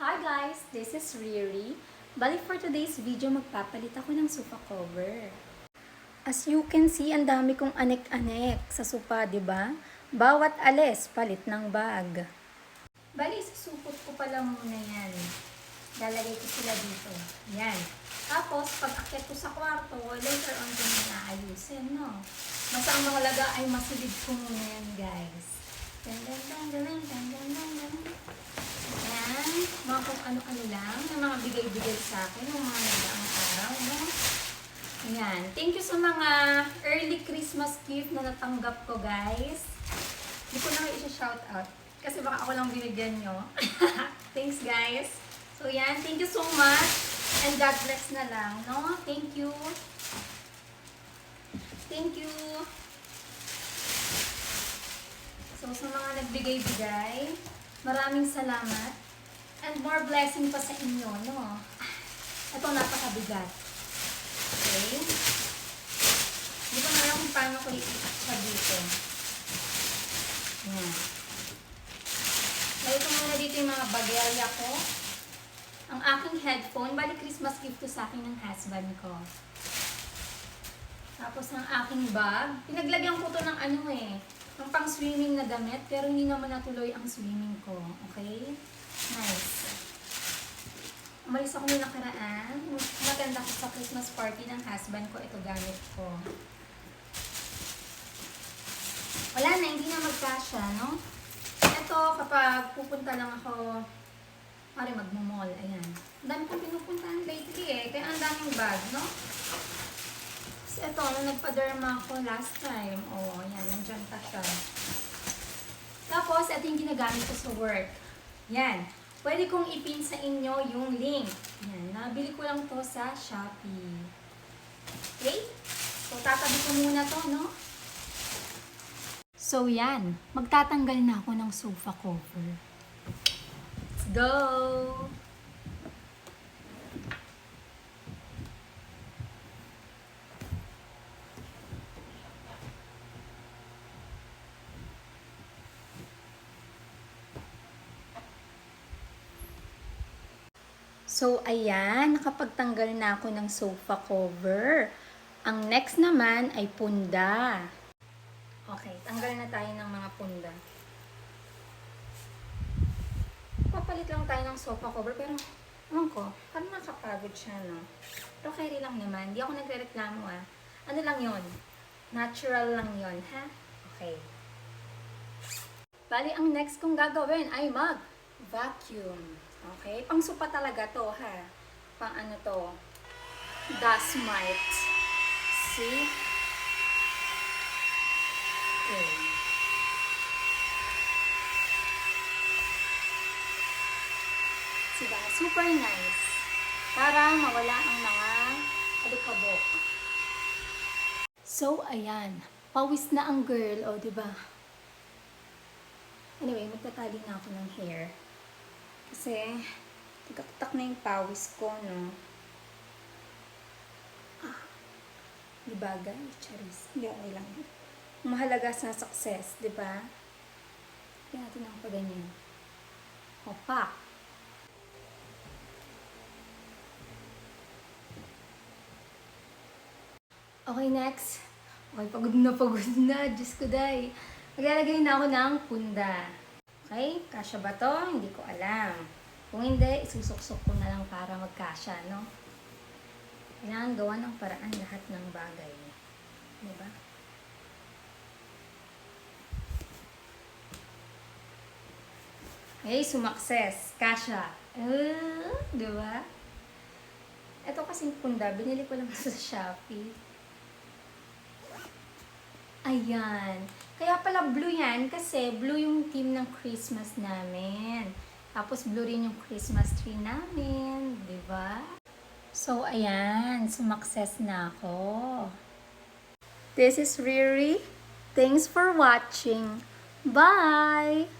Hi guys, this is Riri. Bali for today's video, magpapalit ako ng sofa cover. As you can see, ang dami kong anek-anek sa sofa, 'di ba? Bawat alis, palit ng bag. Bali, susupot ko pala muna yan. Lalagay ko sila dito. Yan. Tapos, pag akyat ko sa kwarto, later on ko na naayusin, no? Basta ang mahalaga ay masilid ko muna yan, guys. Yan. Mga kung ano-ano lang. Yung mga bigay-bigay sa akin. Yung mga nagdaang araw, no? Yan. Thank you sa mga early Christmas gift na natanggap ko, guys. Hindi ko na kayo isa-shoutout. Kasi baka ako lang binigyan nyo. Thanks, guys. So, yan. Thank you so much. And God bless na lang, no? Thank you. Thank you. So, sa mga nagbigay-bigay, maraming salamat. And more blessing pa sa inyo, no? Ito, napakabigat. Okay? Hindi ko na alam kung paano ko iikat siya dito. Yan. Lagay ko muna dito yung mga bagelya ko. Ang aking headphone, bali Christmas gift to sa akin ng husband ko. Tapos ang aking bag, pinaglagyan ko to ng ano ng pang swimming na damit, pero hindi naman natuloy ang swimming ko. Okay? Nice. Umalis ako nung nakaraan. Maganda ko sa Christmas party ng husband ko. Ito gamit ko. Wala na, hindi na magkasya, no? Ito, kapag pupunta lang ako, pare magmumall, ayan. Ang dami kong pinupuntahan lately kaya ang daming bag, no? Kasi ito, nung nagpa-derma ako last time, ayan, nandiyan pa siya. Tapos, ito yung ginagamit ko sa work. Yan. Pwede kong ipin sa inyo yung link. Yan, nabili ko lang to sa Shopee. Okay? So, tatabi ko muna to, no? So, yan. Magtatanggal na ako ng sofa cover. Let's go! So, ayan. Nakapagtanggal na ako ng sofa cover. Ang next naman ay punda. Okay, tanggal na tayo ng mga punda. Papalit lang tayo ng sofa cover, pero ewan ko, parang nakapagod siya, no? Pero carry lang naman. Di ako nagre-reklamo, Ano lang yon? Natural lang yon, ha? Okay. Bali, ang next kong gagawin ay mag-vacuum. Okay? Pang sopa talaga to, ha? Pang ano to? Dust mite. See? Okay. Diba? Super nice. Para mawala ang mga alikabok. So, ayan. Pawis na ang girl, diba? Anyway, magtatali na ako ng hair. Kasi, tagaktak na yung pawis ko, no? Diba, guys? Charis. Hindi, okay lang. Mahalaga sa success, diba? Kaya natin ang paganyan. Opa! Okay, next. Okay, pagod na. Diyos ko, day. Maglalagay na ako ng punda. Okay? Kasya ba to? Hindi ko alam. Kung hindi, isusuksok ko na lang para magkasya, no? Kailangan gawa ng paraan lahat ng bagay. Diba? Okay, sumakses. Kasya. Diba? Ito kasing punda, binili ko lang sa Shopee. Ayan. Kaya pala blue yan kasi blue yung theme ng Christmas namin. Tapos blue rin yung Christmas tree namin. Diba? So, ayan. Sumakses na ako. This is Riri. Thanks for watching. Bye!